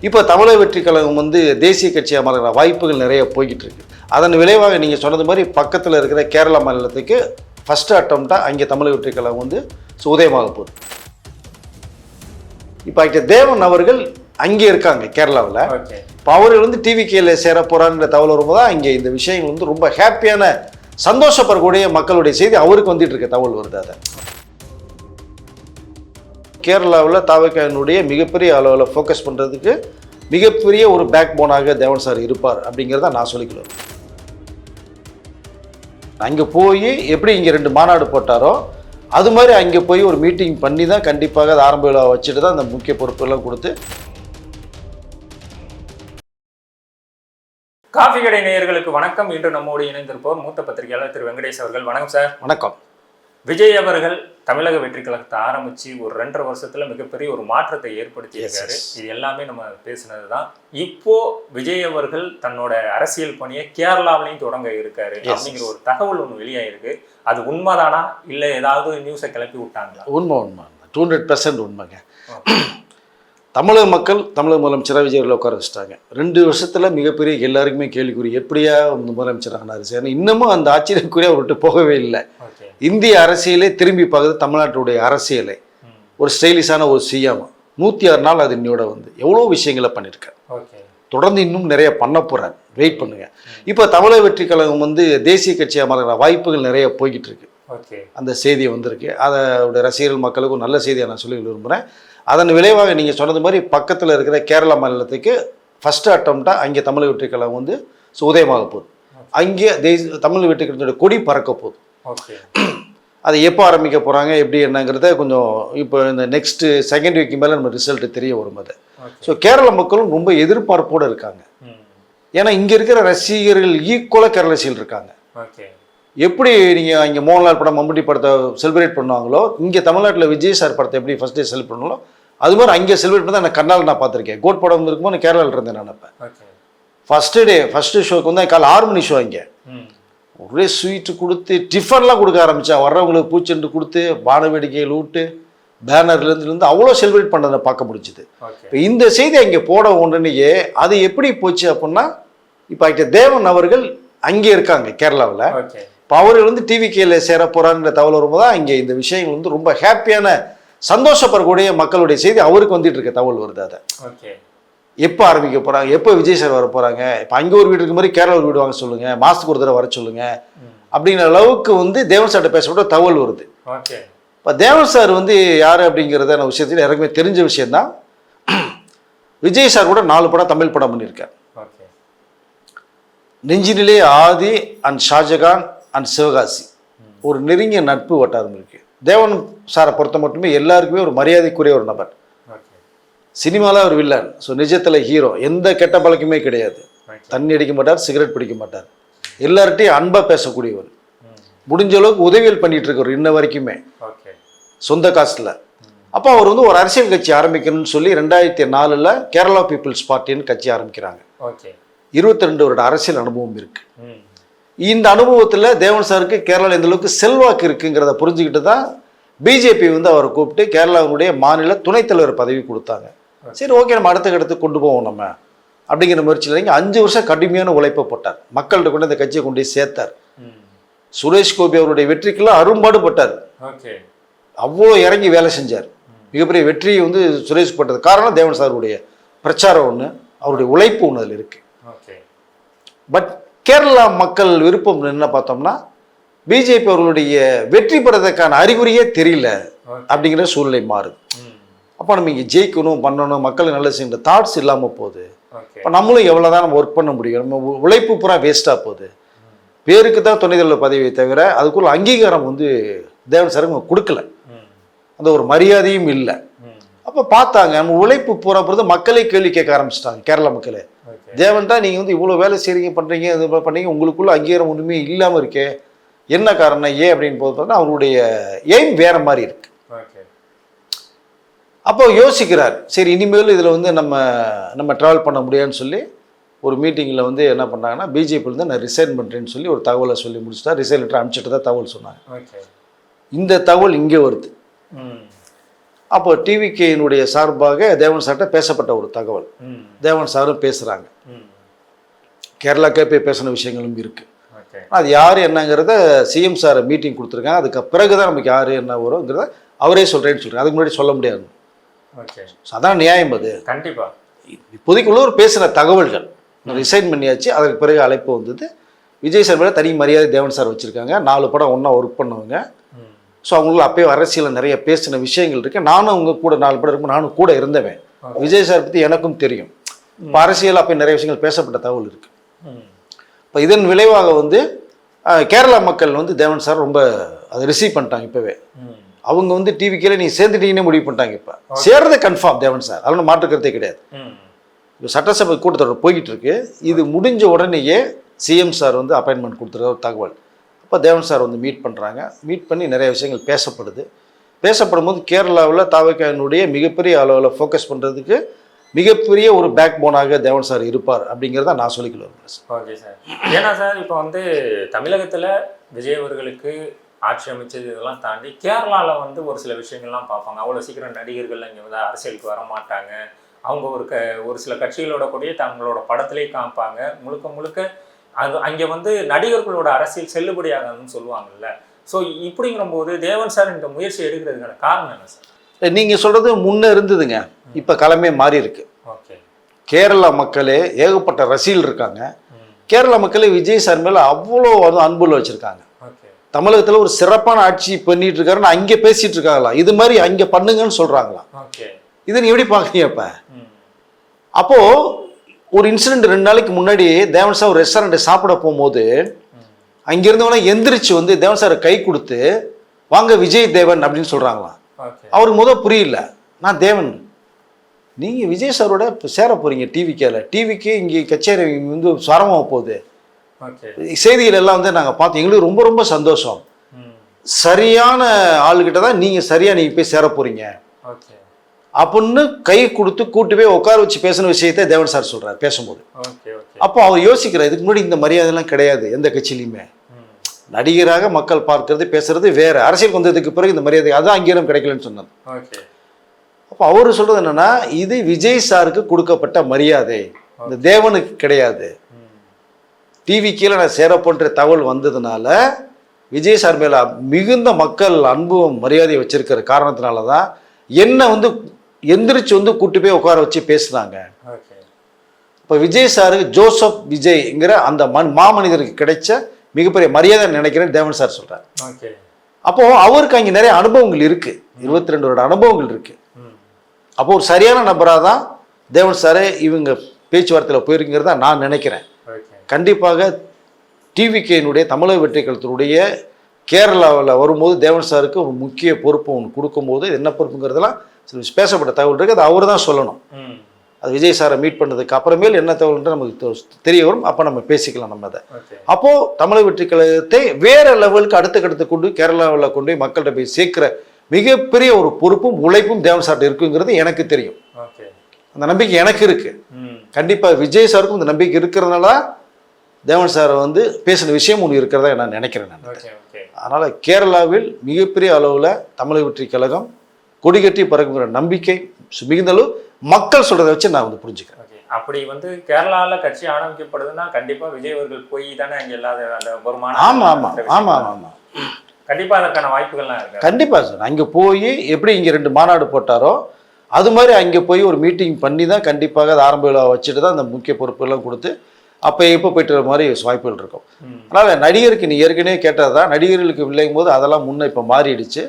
இப்போ தமிழக வெற்றி கழகம் வந்து தேசிய கட்சியாக மாறுகிற வாய்ப்புகள் நிறைய போய்கிட்டு இருக்கு. அதன் விளைவாக நீங்கள் சொன்னது மாதிரி பக்கத்தில் இருக்கிற கேரளா மாநிலத்துக்கு ஃபஸ்ட்டு அட்டம்ப்டாக அங்கே தமிழக வெற்றி கழகம் வந்து உதயமாக போகுது. இப்போ தேவன் அவர்கள் அங்கே இருக்காங்க கேரளாவில். இப்போ அவர்கள் வந்து டிவிகேல சேர போகிறாங்கிற தகவல் வரும்போது தான் இங்கே இந்த விஷயங்கள் வந்து ரொம்ப ஹாப்பியான சந்தோஷப்படக்கூடிய மக்களுடைய செய்தி அவருக்கு வந்துட்டு இருக்க தகவல் வருது. அதை கேரளாவில் தாவேக்காவினுடைய மிகப்பெரிய அளவில் ஃபோக்கஸ் பண்ணுறதுக்கு மிகப்பெரிய ஒரு பேக் போனாக தேவன் சார் இருப்பார் அப்படிங்கிறத நான் சொல்லிக்கிறேன். அங்கே போய் எப்படி இங்கே 2 மாநாடு போட்டாரோ அது மாதிரி அங்கே போய் ஒரு மீட்டிங் பண்ணி தான் கண்டிப்பாக அது ஆரம்ப விழா வச்சுட்டு தான் அந்த முக்கிய பொறுப்பெல்லாம் கொடுத்து. காஃபி கடை நேயர்களுக்கு வணக்கம். இன்று நம்மோடு இணைந்திருப்போர் மூத்த பத்திரிகையாளர் திரு வெங்கடேஷ் அவர்கள். வணக்கம் சார். வணக்கம். விஜய் அவர்கள் தமிழக வெற்றி கழகத்தை ஆரம்பித்து ஒரு 2.5 வருஷத்துல மிகப்பெரிய ஒரு மாற்றத்தை ஏற்படுத்தியிருக்காரு. இது எல்லாமே நம்ம பேசினது தான். இப்போ விஜய் அவர்கள் தன்னோட அரசியல் பணியை கேரளாவிலையும் தொடங்க இருக்காரு அப்படிங்கிற ஒரு தகவல் ஒன்று வெளியாயிருக்கு. அது உண்மைதானா இல்லை ஏதாவது நியூஸை கிளப்பி விட்டாங்களா? உண்மை 200% உண்மைங்க. தமிழக மக்கள் தமிழக முதலமைச்சராக விஜய் அவர்களை உட்கார வச்சுட்டாங்க. 2 வருஷத்தில் மிகப்பெரிய எல்லாருக்குமே கேள்விக்குறி எப்படியா முதலமைச்சர் ஆனார் சார். இன்னமும் அந்த ஆச்சரியக்குரிய அவர்கிட்ட போகவே இல்லை. இந்திய அரசியலே திரும்பி பார்க்குறது தமிழ்நாட்டுடைய அரசியலை ஒரு ஸ்டைலிஷான ஒரு சிஎம் 106 நாள் அது இன்னோட வந்து எவ்வளோ விஷயங்களை பண்ணியிருக்காரு. தொடர்ந்து இன்னும் நிறைய பண்ண போகிறார். வெயிட் பண்ணுங்க. இப்போ தமிழக வெற்றி கழகம் வந்து தேசிய கட்சியாக மாறுகிற வாய்ப்புகள் நிறைய போய்கிட்டு இருக்கு. அந்த செய்தி வந்திருக்கு. அதோட ரசிகர்கள் மக்களுக்கு ஒரு நல்ல செய்தியை நான் சொல்லி விரும்புகிறேன். அதன் விளைவாக நீங்கள் சொன்னது மாதிரி பக்கத்தில் இருக்கிற கேரளா மாநிலத்துக்கு ஃபஸ்ட்டு அட்டம்ப்டாக அங்கே தமிழக வெற்றி கழகம் வந்து உதயமாக போகுது. அங்கே தமிழக வெற்றி கழகத்தோட கொடி பறக்க போகுது. அதை எப்போ ஆரம்பிக்க போகிறாங்க எப்படி என்னங்கிறத கொஞ்சம் இப்போ இந்த நெக்ஸ்ட்டு செகண்ட் வீக்கு மேலே நம்ம ரிசல்ட்டு தெரிய வரும். அது ஸோ கேரள மக்களும் ரொம்ப எதிர்பார்ப்போடு இருக்காங்க. ஏன்னா இங்கே இருக்கிற ரசிகர்கள் ஈக்குவலாக கேரள ரசிகர்கள் இருக்காங்க. எப்படி நீங்கள் இங்கே மோகன்லால் படம் மம்முட்டி படத்தை செலிப்ரேட் பண்ணுவாங்களோ இங்கே தமிழ்நாட்டில் விஜய் சார் படத்தை எப்படி ஃபஸ்ட் டே செலிப்ரேட் பண்ணுவாங்களோ அது மாதிரி அங்கே செலிப்ரேட் பண்ணி நான் கண்ணால் நான் பார்த்துருக்கேன். கோட் படம் இருக்கும்போது நான் கேரளாவில் இருந்தேன். நான் இப்போ ஃபஸ்ட்டு ஷோக்கு வந்து காலை 6 மணி ஷோ இங்கே ஒரே ஸ்வீட்டு கொடுத்து டிஃபன்லாம் கொடுக்க ஆரம்பித்தா வர்றவங்களுக்கு பூச்செண்டு கொடுத்து வான வேடிக்கைகள் விட்டு பேனர்லேருந்து அவ்வளோ செலிப்ரேட் பண்ணுறதை பார்க்க முடிச்சுது. இப்போ இந்த செய்தி அங்கே போட உடனேயே அது எப்படி போச்சு அப்படின்னா இப்போ தேவன் அவர்கள் அங்கே இருக்காங்க கேரளாவில். இப்போ அவர்கள் வந்து டிவிகேல சேர போகிறாங்கிற தகவல் வரும்போது தான் இங்கே இந்த விஷயங்கள் வந்து ரொம்ப ஹாப்பியான சந்தோஷப்படக்கூடிய மக்களுடைய செய்தி அவருக்கு வந்துட்டு இருக்க தகவல் வருது. அதை எப்போ ஆரம்பிக்க போகிறாங்க, எப்போ விஜய் சார் வர போகிறாங்க, இப்போ அங்கே ஒரு வீடு இருக்க மாதிரி கேரளா ஒரு வீடு வாங்க சொல்லுங்கள், மாதத்துக்கு ஒரு தடவை வர சொல்லுங்கள் அப்படிங்கிற அளவுக்கு வந்து தேவன் சார்கிட்ட பேசப்பட்ட தகவல் வருது. இப்போ தேவன் சார் வந்து யார் அப்படிங்கிறத விஷயத்தில் எனக்குமே தெரிஞ்ச விஷயந்தான். விஜய் சார் கூட 4 படம் தமிழ் படம் பண்ணியிருக்கார். நெஞ்சினிலே ஆதி அண்ட் ஷாஜகான் அண்ட் சிவகாசி ஒரு நெருங்கிய நட்பு வட்டாரம் இருக்குது. தேவன் சாரை பொறுத்த மட்டுமே எல்லாருக்குமே ஒரு மரியாதைக்குரிய ஒரு நபர். சினிமாவில் ஒரு வில்லன், ஸோ நிஜத்தில் ஹீரோ. எந்த கெட்ட பழக்கமே கிடையாது. தண்ணி அடிக்க மாட்டார், சிகரெட் பிடிக்க மாட்டார், எல்லார்ட்டையும் அன்பாக பேசக்கூடியவர். முடிஞ்ச அளவுக்கு உதவிகள் பண்ணிட்டு இருக்கவர் இன்ன வரைக்குமே சொந்த காசில். அப்போ அவர் வந்து ஒரு அரசியல் கட்சி ஆரம்பிக்கணும்னு சொல்லி 2004 கேரளா பீப்புள்ஸ் பார்ட்டின்னு கட்சி ஆரம்பிக்கிறாங்க. 22 வருட அரசியல் அனுபவம் இருக்கு. இந்த அனுபவத்தில் தேவன் சாருக்கு கேரளாவில் எந்த அளவுக்கு செல்வாக்கு இருக்குங்கிறத புரிஞ்சுக்கிட்டு தான் பிஜேபி வந்து அவரை கூப்பிட்டு கேரளாவினுடைய மாநில துணைத் தலைவர் பதவி கொடுத்தாங்க. சரி, ஓகே, நம்ம அடுத்த கட்டத்துக்கு கொண்டு போவோம் நம்ம அப்படிங்கிற முயற்சியில் இங்கே 5 வருஷம் கடுமையான உழைப்பை போட்டார். மக்கள்கிட்ட கொண்டு இந்த கட்சியை கொண்டு போய் சேர்த்தார். சுரேஷ் கோபி அவருடைய வெற்றிக்கெல்லாம் அரும்பாடுபட்டார். அவ்வளோ இறங்கி வேலை செஞ்சார். மிகப்பெரிய வெற்றியை வந்து சுரேஷ் பட்டது காரணம் தேவன் சாருடைய பிரச்சாரம் ஒன்று, அவருடைய உழைப்பு ஒன்று அதில் இருக்கு. பட் கேரளா மக்கள் விருப்பம் என்ன பார்த்தோம்னா பிஜேபி அவர்களுடைய வெற்றி பெறதுக்கான அறிகுறியே தெரியல அப்படிங்கிற சூழ்நிலை மாறுது. அப்போ நம்ம இங்கே ஜெயிக்கணும் பண்ணணும் மக்களுக்கு நல்ல செய்யற தாட்ஸ் இல்லாமல் போகுது. இப்போ நம்மளும் எவ்வளோதான் நம்ம ஒர்க் பண்ண முடியும், நம்ம உழைப்பு பூரா வேஸ்ட்டாக போகுது. பேருக்கு தான் துணைத் தலைவர் பதவியை தவிர அதுக்குள்ள அங்கீகாரம் வந்து தேவன் சாருக்கு கொடுக்கல, அந்த ஒரு மரியாதையும் இல்லை. அப்போ பார்த்தாங்க நம்ம உழைப்பு பூரா பொறுத்து மக்களே கேள்வி கேட்க ஆரம்பிச்சிட்டாங்க. கேரளா மக்களே, தேவன் தான் நீங்கள் வந்து இவ்வளோ வேலை செய்கிறீங்க பண்ணுறீங்க இது பண்ணுறீங்க, உங்களுக்குள்ள அங்கீகாரம் ஒன்றுமே இல்லாமல் இருக்கே, என்ன காரணம் ஏன் அப்படின்னு போது பார்த்தா அவருடைய எய்ம் வேற மாதிரி இருக்கு. அப்போ யோசிக்கிறார், சரி இனிமேல் இதில் வந்து நம்ம ட்ராவல் பண்ண முடியாதுன்னு சொல்லி ஒரு மீட்டிங்கில் வந்து என்ன பண்ணாங்கன்னா பிஜேபியிலேருந்து நான் ரிசைன் பண்ணுறேன்னு சொல்லி ஒரு தகவலை சொல்லி முடிச்சுட்டா. ரிசைன் லெட்டர் அனுப்பிச்சிட்டு தான் தகவல் சொன்னாங்க. இந்த தகவல் இங்கே வருது. அப்போ டிவிகேயினுடைய சார்பாக தேவன் சார்கிட்ட பேசப்பட்ட ஒரு தகவல். தேவன் சாரும் பேசுகிறாங்க. கேரளாக்கே போய் பேசின விஷயங்களும் இருக்குது. அது யார் என்னங்கிறத சிஎம் சார் மீட்டிங் கொடுத்துருக்காங்க. அதுக்கு பிறகு தான் நமக்கு யார் என்ன வருங்கிறத அவரே சொல்கிறேன்னு சொல்கிறேன். அதுக்கு முன்னாடி சொல்ல முடியாது. அதான் நியாயம். அது கண்டிப்பாக இப்போதைக்குள்ள பேசின தகவல்கள் ரிசைன் பண்ணியாச்சு. அதுக்கு பிறகு அழைப்பு வந்தது. விஜய் சார் மேலே தனி மரியாதை தேவன் சார் வச்சுருக்காங்க. 4 படம் ஒன்றா ஒர்க் பண்ணவங்க. ஸோ அவங்களும் அப்பயே அரசியலில் நிறைய பேசின விஷயங்கள் இருக்குது. நானும் அவங்க கூட 4 படம் இருக்கும், நானும் கூட இருந்தவன். விஜய் சார் பற்றி எனக்கும் தெரியும். இப்போ அரசியல் அப்போ நிறைய விஷயங்கள் பேசப்பட்ட தகவல் இருக்குது. இப்போ இதன் விளைவாக கேரளா மக்கள் தேவன் சார் ரொம்ப அதை ரிசீவ் பண்ணிட்டாங்க. இப்போவே அவங்க டிவிக்கே நீ சேர்ந்துட்டீங்கன்னு முடிவு பண்ணிட்டாங்க. இப்போ சேர்றது கன்ஃபார்ம் தேவன் சார், அதெல்லாம் மாற்றுக்கிறதே கிடையாது. இப்போ சட்டசபை கூட்டத்தொடர் போய்கிட்டு இருக்கு. இது முடிஞ்ச உடனேயே சிஎம் சார் அப்பாயின்மெண்ட் கொடுத்துருக்க ஒரு தகவல். அப்போ தேவன் சார் மீட் பண்ணுறாங்க. மீட் பண்ணி நிறைய விஷயங்கள் பேசப்படுது. பேசப்படும் போது கேரளாவில் தாவேக்காவினுடைய மிகப்பெரிய அளவில் ஃபோக்கஸ் பண்ணுறதுக்கு மிகப்பெரிய ஒரு பேக் போனாக தேவன் சார் இருப்பார் அப்படிங்கிறத நான் சொல்லிக்கல வருவேன் சார். Okay sir. ஏன்னா சார் இப்போ தமிழகத்தில் விஜய் அவர்களுக்கு ஆட்சி அமைச்சது இதெல்லாம் தாண்டி கேரளாவில் ஒரு சில விஷயங்கள்லாம் பார்ப்பாங்க. அவ்வளோ சீக்கிரம் நடிகர்கள் இங்கே அரசியலுக்கு வர மாட்டாங்க. அவங்க ஒரு சில கட்சிகளோட கூடயே தங்களோட படத்திலே காமிப்பாங்க. முழுக்க முழுக்க அது அங்கே நடிகர்களோட அரசியல் செல்லுபடியாகணும்னு சொல்லுவாங்கல்ல. ஸோ இப்படிங்கிற போது தேவன் சார் இந்த முயற்சி எடுக்கிறதுக்கான காரணம் என்ன சார்? நீங்கள் சொல்கிறது முன்னே இருந்ததுங்க. இப்போ காலமே மாறி இருக்கு. ஓகே. கேரளா மக்களே ஏகப்பட்ட ரசிகர்கள் இருக்காங்க. கேரளா மக்களே விஜய் சார் மேலே அவ்வளோ அன்புள்ள வச்சுருக்காங்க. தமிழகத்தில் ஒரு சிறப்பான ஆட்சி பண்ணிட்டு இருக்காருன்னு அங்கே பேசிட்டு இருக்காங்களா, இது மாதிரி அங்கே பண்ணுங்கன்னு சொல்கிறாங்களா. இதை நீ எப்படி பார்க்குறீங்க? அப்போது ஒரு இன்சிடென்ட் 2 நாளைக்கு முன்னாடி தேவன் சார் ஒரு ரெஸ்டாரண்ட்டை சாப்பிட போகும்போது அங்கிருந்தவன எந்திரிச்சு தேவன் சார் கை கொடுத்து வாங்க விஜய் தேவன் அப்படின்னு சொல்கிறாங்களாம். அவருக்கு புரியல. நான் தேவன், நீங்கள் விஜய் சாரோட இப்போ சேர போகிறீங்க டிவிக்கேல. டிவிக்கே இங்கே கச்சேரி சுரமாக போகுது. செய்திகள் எல்லாம் நாங்கள் பார்த்தோம். எங்களுக்கு ரொம்ப ரொம்ப சந்தோஷம். சரியான ஆளுகிட்ட தான் நீங்கள் போய் சேர போகிறீங்க அப்படின்னு கை கொடுத்து கூட்டு போய் உட்கார வச்சு பேசின விஷயத்தை தேவன் சார் சொல்கிறார் பேசும்போது. அப்போ அவர் யோசிக்கிறார், இதுக்கு முன்னாடி இந்த மரியாதைலாம் கிடையாது எந்த கட்சியிலையுமே. நடிகராக மக்கள் பார்க்கறது பேசுறது வேற, அரசியல் வந்ததுக்கு பிறகு இந்த மரியாதை அதான் அங்கீகாரம் கிடைக்கலன்னு சொன்னது. அப்போ அவர் சொல்றது என்னன்னா, இது விஜய் சாருக்கு கொடுக்கப்பட்ட மரியாதை, இந்த தேவனுக்கு கிடையாது. டிவி கீழே நான் சேரப்போன்ற தகவல் வந்ததுனால விஜய் சார் மேல மிகுந்த மக்கள் அன்பும் மரியாதையை வச்சிருக்கிற காரணத்தினால தான் என்ன எந்திரிச்சு கூட்டு போய் உட்கார வச்சு பேசுனாங்க. இப்போ விஜய் சாருக்கு ஜோசப் விஜய்ங்கிற அந்த மாமனிதருக்கு கிடைச்ச மிகப்பெரிய மரியாதை நினைக்கிறேன் தேவன் சார் சொல்றாரு. அப்போ அவருக்கு அங்கே நிறைய அனுபவங்கள் இருக்கு, 22 வருட அனுபவங்கள் இருக்கு. அப்போ ஒரு சரியான நபராக தான் தேவன் சாரே இவங்க பேச்சுவார்த்தையில் போயிருக்கிறதா நான் நினைக்கிறேன். கண்டிப்பாக டிவிகேனுடைய தமிழக வெற்றி கழகத்தினுடைய கேரளாவில் வரும்போது தேவன் சாருக்கு ஒரு முக்கிய பொறுப்பு ஒன்று கொடுக்கும்போது என்ன பொறுப்புங்கிறதுலாம் பேசப்பட்ட தகவல் இருக்குது. அது அவர் தான் சொல்லணும். அது விஜய் சாரை மீட் பண்ணதுக்கு அப்புறமேல் என்ன தகவல்ன்ற நமக்கு தெரிய வரும். அப்போ நம்ம பேசிக்கலாம் நம்ம அதை. அப்போது தமிழக வெற்றி கழகத்தை வேற லெவலுக்கு அடுத்த கொண்டு கேரளாவில் கொண்டு போய் மக்கள்கிட்ட போய் சேர்க்கிற மிகப்பெரிய ஒரு பொறுப்பும் உழைப்பும் தேவன் சார்ட்ட இருக்குங்கிறது எனக்கு தெரியும். அந்த நம்பிக்கை எனக்கு இருக்கு. கண்டிப்பாக விஜய் சாருக்கும் இந்த நம்பிக்கை இருக்கிறதுனால தேவன் சார் பேசின விஷயம் ஒன்று இருக்கிறதா நான் நினைக்கிறேன். அதனால் கேரளாவில் மிகப்பெரிய அளவில் தமிழக வெற்றி கழகம் கொடிகட்டி பறக்குங்கிற நம்பிக்கை மிகுந்த அளவு மக்கள் சொல்கிறத வச்சு நான் புரிஞ்சுக்கிறேன். அப்படி கேரளாவில் கட்சி ஆரம்பிக்கப்படுதுன்னா கண்டிப்பாக விஜய் அவர்கள் போய் தானே அங்கே இல்லாத அந்த வருமானம். ஆமாம் கண்டிப்பாக அதற்கான வாய்ப்புகள்லாம் இருக்கு. கண்டிப்பாக சார். அங்கே போய் எப்படி இங்கே 2 மாநாடு போட்டாரோ அது மாதிரி அங்கே போய் ஒரு மீட்டிங் பண்ணி தான் கண்டிப்பாக அது ஆரம்ப விழா வச்சுட்டு தான் அந்த முக்கிய பொறுப்புகள்லாம் கொடுத்து அப்போ எப்போ போய்ட்டு வர மாதிரி வாய்ப்புகள் இருக்கும். அதனால் நடிகருக்கு நீ ஏற்கனவே கேட்டது தான், நடிகர்களுக்கு விளையும் போது அதெல்லாம் முன்னே இப்போ மாறிடுச்சு.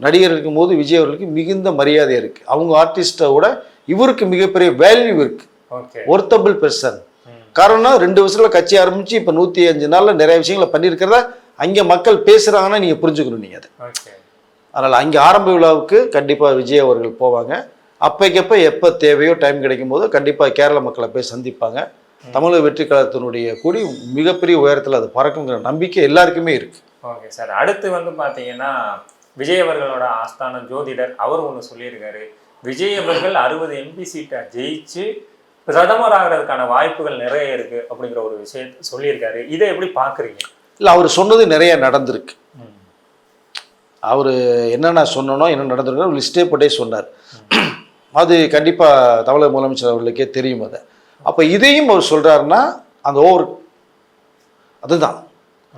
நடிகர் இருக்கும் போது விஜய் அவர்களுக்கு மிகுந்த மரியாதை இருக்குது. அவங்க ஆர்டிஸ்ட்டை விட இவருக்கு மிகப்பெரிய வேல்யூ இருக்குது. Worthable person. காரணம் 2 வருஷத்தில் கட்சி ஆரம்பித்து இப்போ 105 நாளில் நிறைய விஷயங்களை பண்ணியிருக்கிறதா அங்கே மக்கள் பேசுகிறாங்கன்னா நீங்கள் புரிஞ்சுக்கணும் நீங்கள் அது. அதனால் அங்கே ஆரம்ப விழாவுக்கு கண்டிப்பாக விஜய் அவர்கள் போவாங்க. அப்போக்கப்போ எப்போ தேவையோ டைம் கிடைக்கும் போது கண்டிப்பாக கேரள மக்களை போய் சந்திப்பாங்க. தமிழக வெற்றி கழகத்தினுடைய கூடி மிகப்பெரிய உயரத்தில் அது பறக்குங்கிற நம்பிக்கை எல்லாருக்குமே இருக்கு. Okay sir. அடுத்து பார்த்தீங்கன்னா விஜய் அவர்களோட ஆஸ்தான ஜோதிடர் அவர் ஒன்று சொல்லியிருக்காரு, விஜய் அவர்கள் 60 MP சீட்டை ஜெயிச்சு பிரதமர் ஆகிறதுக்கான வாய்ப்புகள் நிறைய இருக்கு அப்படிங்கிற ஒரு விஷயத்தை சொல்லியிருக்காரு. இதை எப்படி பார்க்குறீங்க? இல்லை, அவர் சொன்னது நிறைய நடந்திருக்கு. அவர் என்னென்ன சொன்னனோ என்ன நடந்திருக்கோ லிஸ்ட்டே போட்டே சொன்னார். அது கண்டிப்பாக தமிழக முதலமைச்சர் அவர்களுக்கே தெரியும் அதை. அப்போ இதையும் அவர் சொல்கிறாருன்னா அந்த அதுதான்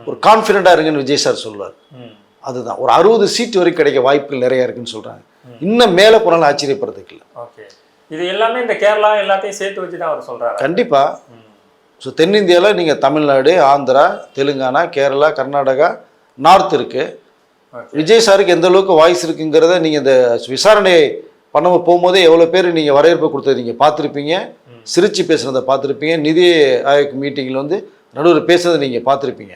ஒரு கான்ஃபிடென்ட்டாக இருங்கன்னு விஜய் சார் சொல்லுவார். அதுதான் ஒரு 60 சீட் வரைக்கும் கிடைக்க வாய்ப்புகள் நிறையா இருக்குன்னு சொல்கிறாங்க. இன்னும் மேலே போனாலும் ஆச்சரியப்படுறதுக்கு இல்லை. ஓகே, இது எல்லாமே இந்த கேரளா எல்லாத்தையும் சேர்த்து வச்சு தான் அவர் சொல்கிறாரு. கண்டிப்பாக. ஸோ தென்னிந்தியாவில் நீங்கள் தமிழ்நாடு, ஆந்திரா, தெலுங்கானா, கேரளா, கர்நாடகா, நார்த் இருக்குது. விஜய் சாருக்கு எந்த அளவுக்கு வாய்ஸ் இருக்குங்கிறத நீங்கள் இந்த விசாரணை பண்ண போகும்போதே எவ்வளோ பேர் நீங்கள் வரவேற்பு கொடுத்தது நீங்கள் பார்த்துருப்பீங்க. சிரிச்சு பேசுனதை பார்த்துருப்பீங்க. நிதி ஆயோக் மீட்டிங்கில் வந்து நடுவர் பேசுனதை நீங்கள் பார்த்துருப்பீங்க.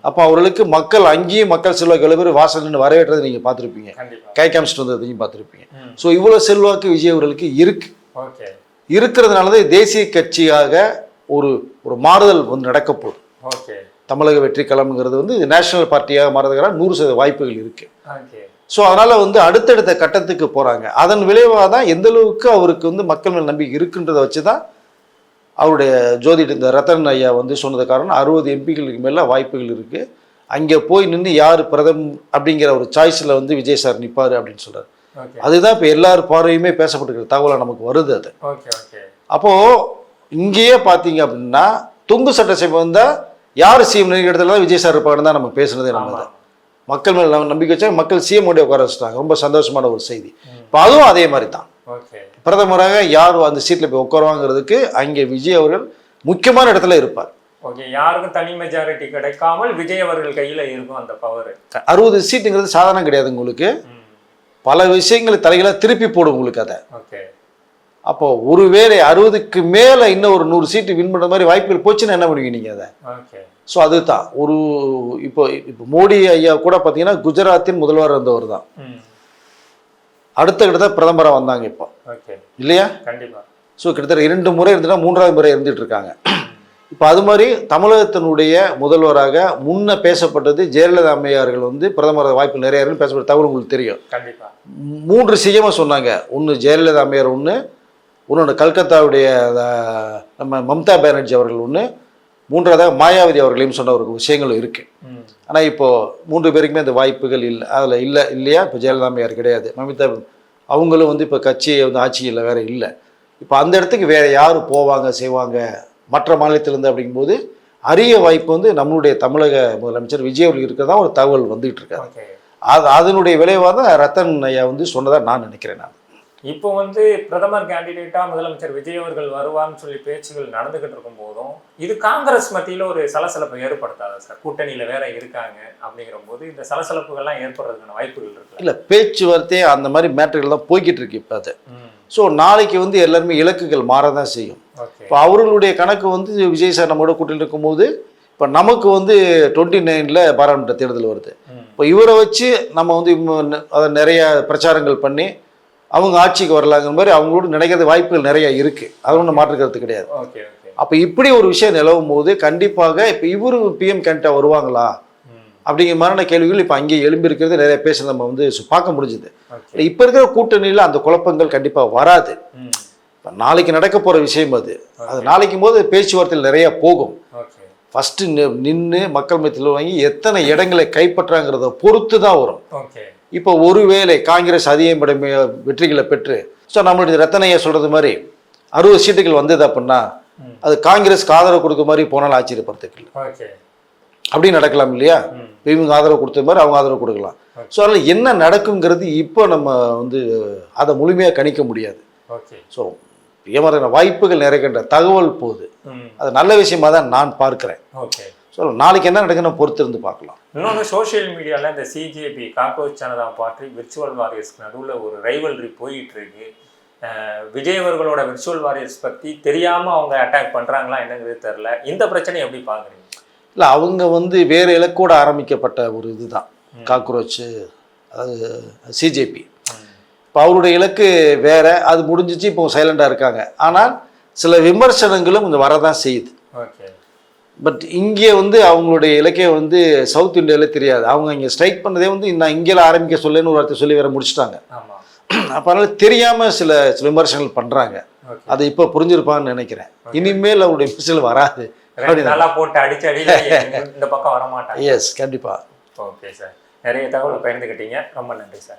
அப்போ அவர்களுக்கு மக்கள் அங்கேயும் மக்கள் செல்வாக்கு எவ்வளோ பேர் வாசல் நின்று வரவேற்றதை நீங்கள் பார்த்துருப்பீங்க. கை காமிச்சிட்டு வந்ததையும் பார்த்துருப்பீங்க. ஸோ இவ்வளோ செல்வாக்கு விஜய் அவர்களுக்கு இருக்கிறதுனால தான் தேசிய கட்சியாக ஒரு மாறுதல் வந்து நடக்க போகுது. தமிழக வெற்றி களம்ங்கிறது வந்து நேஷனல் பார்ட்டியாக மாறதுக்கான 100% வாய்ப்புகள் இருக்குது. ஸோ அதனால் வந்து அடுத்தடுத்த கட்டத்துக்கு போகிறாங்க. அதன் விளைவாக தான் எந்த அளவுக்கு அவருக்கு வந்து மக்கள் மேல் நம்பிக்கை இருக்குன்றதை வச்சு தான் அவருடைய ஜோதிட இந்த ரத்தன் ஐயா வந்து சொன்னது காரணம் 60 எம்பிகளுக்கு மேலே வாய்ப்புகள் இருக்குது. அங்கே போய் நின்று யார் பிரதமர் அப்படிங்கிற ஒரு சாய்ஸில் வந்து விஜய் சார் நிற்பார் அப்படின்னு சொல்கிறார். அதுதான் இப்போ எல்லார் பார்வையுமே பேசப்பட்டிருக்கிற தகவலாக நமக்கு வருது. அது அப்போது இங்கேயே பார்த்தீங்க அப்படின்னா தொங்கு சட்டசபை வந்தால் யார் சிஎம் இடத்துல தான் விஜய் சார் இருப்பாங்கன்னு தான் நம்ம பேசுனதே. நம்ம தான் மக்கள் மேலே நம்பிக்கை வச்சா மக்கள் சிஎம் உடைய உட்கார வச்சுட்டாங்க. ரொம்ப சந்தோஷமான ஒரு செய்தி. இப்போ அதுவும் அதே மாதிரி தான். பிரதமராக யார் அந்த சீட்டில் போய் உட்காருவாங்கிறதுக்கு அங்கே விஜய் அவர்கள் முக்கியமான இடத்துல இருப்பார். யாருக்கும் தனி மெஜாரிட்டி கிடைக்காமல் விஜய் அவர்கள் கையில் இருக்கும் அந்த பவர். 60 சீட்டுங்கிறது சாதாரணம் கிடையாது. உங்களுக்கு பல விஷயங்களை தலைகளாக திருப்பி போடும் உங்களுக்கு அதை. அப்போ ஒருவேளை 60க்கு மேலே இன்னும் ஒரு 100 சீட்டு வின் பண்ணுற மாதிரி வாய்ப்புகள் போச்சுன்னா என்ன பண்ணுவீங்க நீங்கள் அதை? ஸோ அதுதான் இப்போ மோடி ஐயா கூட பார்த்தீங்கன்னா குஜராத்தின் முதல்வர் இருந்தவர் தான். அடுத்த கிட்டத்தட்ட பிரதமராக வந்தாங்க இப்போ இல்லையா? கண்டிப்பாக. ஸோ கிட்டத்தட்ட 2 முறை இருந்துன்னா 3வது முறை இருந்துட்டு இருக்காங்க. இப்போ அது மாதிரி தமிழகத்தினுடைய முதல்வராக முன்ன பேசப்பட்டது ஜெயலலிதா அம்மையார்கள் வந்து பிரதமர் வாய்ப்பு நிறைய இருக்குன்னு பேசப்பட்ட தகவல் உங்களுக்கு தெரியும். 3 சிஎம்மாக சொன்னாங்க. ஒன்று ஜெயலலிதா அம்மையார், இன்னொன்று கல்கத்தாவுடைய நம்ம மம்தா பானர்ஜி அவர்கள், 3வதாக மாயாவதி அவர்களையும் சொன்ன ஒரு விஷயங்களும் இருக்குது. ஆனால் இப்போது 3 பேருக்குமே அந்த வாய்ப்புகள் இல்லை. அதில் இல்லையா? இப்போ ஜெயலலிதா அம்மையார் கிடையாது. மம்தா அவங்களும் வந்து இப்போ கட்சியை வந்து ஆட்சியில் வேறு இல்லை. இப்போ அந்த இடத்துக்கு வேறு யார் போவாங்க செய்வாங்க மற்ற மாநிலத்திலேருந்து அப்படிங்கும்போது அரிய வாய்ப்பு வந்து நம்மளுடைய தமிழக முதலமைச்சர் விஜய் அவர்கள் இருக்கிறதா ஒரு தகவல் வந்துகிட்டு இருக்காரு. அதனுடைய விளைவாக தான் ரத்தன் ஐயா வந்து சொன்னதாக நான் நினைக்கிறேன். நான் இப்போ வந்து பிரதமர் கேண்டிடேட்டா முதலமைச்சர் விஜய் அவர்கள் வருவான்னு சொல்லி பேச்சுகள் நடந்துகிட்டு இருக்கும் போதும் இது காங்கிரஸ் மத்தியில் ஒரு சலசலப்பை ஏற்படுத்தாத சார்? கூட்டணியில வேற இருக்காங்க அப்படிங்கிற போது இந்த சலசலப்புகள்லாம் ஏற்படுறதுக்கான வாய்ப்புகள் இருக்கு. இல்லை, பேச்சுவார்த்தை அந்த மாதிரி மேட்டர்கள் தான் போய்கிட்டு இருக்கு இப்போ. அது ஸோ நாளைக்கு வந்து எல்லாருமே இலக்குகள் மாறதான் செய்யும். இப்போ அவர்களுடைய கணக்கு வந்து விஜய் சார் நம்மளோட கூட்டணியில் இருக்கும்போது இப்போ நமக்கு வந்து 29ல் பாராளுமன்ற தேர்தல் வருது. இப்போ இவரை வச்சு நம்ம வந்து அதை நிறைய பிரச்சாரங்கள் பண்ணி அவங்க ஆட்சிக்கு வரலாங்கிற மாதிரி அவங்களோட நினைக்கிறது வாய்ப்புகள் நிறைய இருக்குது. அது ஒன்றும் மாற்றுக்கிறது கிடையாது. அப்போ இப்படி ஒரு விஷயம் நிலவும் போது கண்டிப்பாக இப்போ இவரு பிஎம் கேண்டிடேட் வருவாங்களா அப்படிங்கிற மாதிரியான கேள்விகள் இப்போ அங்கே எழும்பியிருக்கிறது நிறைய பேச நம்ம வந்து பார்க்க முடிஞ்சுது. இப்போ இருக்கிற கூட்டணியில் அந்த குழப்பங்கள் கண்டிப்பாக வராது. இப்போ நாளைக்கு நடக்க போகிற விஷயம் அது நாளைக்கும் போது பேச்சுவார்த்தையில் நிறைய போகும். ஃபஸ்ட்டு நின்று மக்கள் மத்தியில் வாங்கி எத்தனை இடங்களை கைப்பற்றாங்கிறத பொறுத்து தான் வரும். இப்போ ஒருவேளை காங்கிரஸ் அதிகப்பட வெற்றிகளை பெற்று ஸோ நம்மளுடைய ரத்தனையா சொல்கிறது மாதிரி 60 சீட்டுகள் வந்தது அப்படின்னா அது காங்கிரஸ்க்கு ஆதரவு கொடுக்க மாதிரி போனாலும் ஆச்சரியப்படுறதுக்கு இல்லை. அப்படி நடக்கலாம் இல்லையா? இவங்க ஆதரவு கொடுத்த மாதிரி அவங்க ஆதரவு கொடுக்கலாம். ஸோ அதில் என்ன நடக்குங்கிறது இப்போ நம்ம வந்து அதை முழுமையாக கணிக்க முடியாது. ஸோ ஏமாற வாய்ப்புகள் நிறைகின்ற தகவல் போகுது. அது நல்ல விஷயமா தான் நான் பார்க்குறேன். ஸோ நாளைக்கு என்ன நடக்குன்னு பொறுத்து இருந்து பார்க்கலாம். இன்னொன்று சோஷியல் மீடியாவில் இந்த CJP cockroach Janata party virtual வாரியர்ஸ்க்கு நடுவில் ஒரு ரைவல்ரி போயிட்டு இருக்கு. விஜய் அவர்களோட விர்ச்சுவல் வாரியர்ஸ் பற்றி தெரியாமல் அவங்க அட்டாக் பண்ணுறாங்களா என்னங்கிறது தெரில. இந்த பிரச்சனை எப்படி பார்க்குறீங்க? இல்லை, அவங்க வந்து வேறு இலக்கோடு ஆரம்பிக்கப்பட்ட ஒரு இதுதான் காக்ரோச், அதாவது சிஜேபி. இப்போ அவருடைய இலக்கு வேற, அது முடிஞ்சிச்சு. இப்போ சைலண்டாக இருக்காங்க. ஆனால் சில விமர்சனங்களும் இங்கே வரதான் செய்யுது. பட் இங்கே வந்து அவங்களுடைய இலக்கே வந்து சவுத் இந்தியாவில் தெரியாது. அவங்க இங்கே ஸ்ட்ரைக் பண்ணதே வந்து நான் இங்கேலாம் ஆரம்பிக்க சொல்லேன்னு ஒரு வார்த்தை சொல்லி வேற முடிச்சுட்டாங்க. அப்போ அதனால தெரியாமல் சில விமர்சனங்கள் பண்ணுறாங்க. அதை இப்போ புரிஞ்சிருப்பான்னு நினைக்கிறேன். இனிமேல் அவருடைய விமர்சனம் வராது. நல்லா போட்டு அடிச்சு இந்த பக்கம் வர மாட்டாங்க. எஸ், கண்டிப்பாக. Okay sir. நிறைய தகவலை பகிர்ந்துக்கிட்டீங்க. ரொம்ப நன்றி சார்.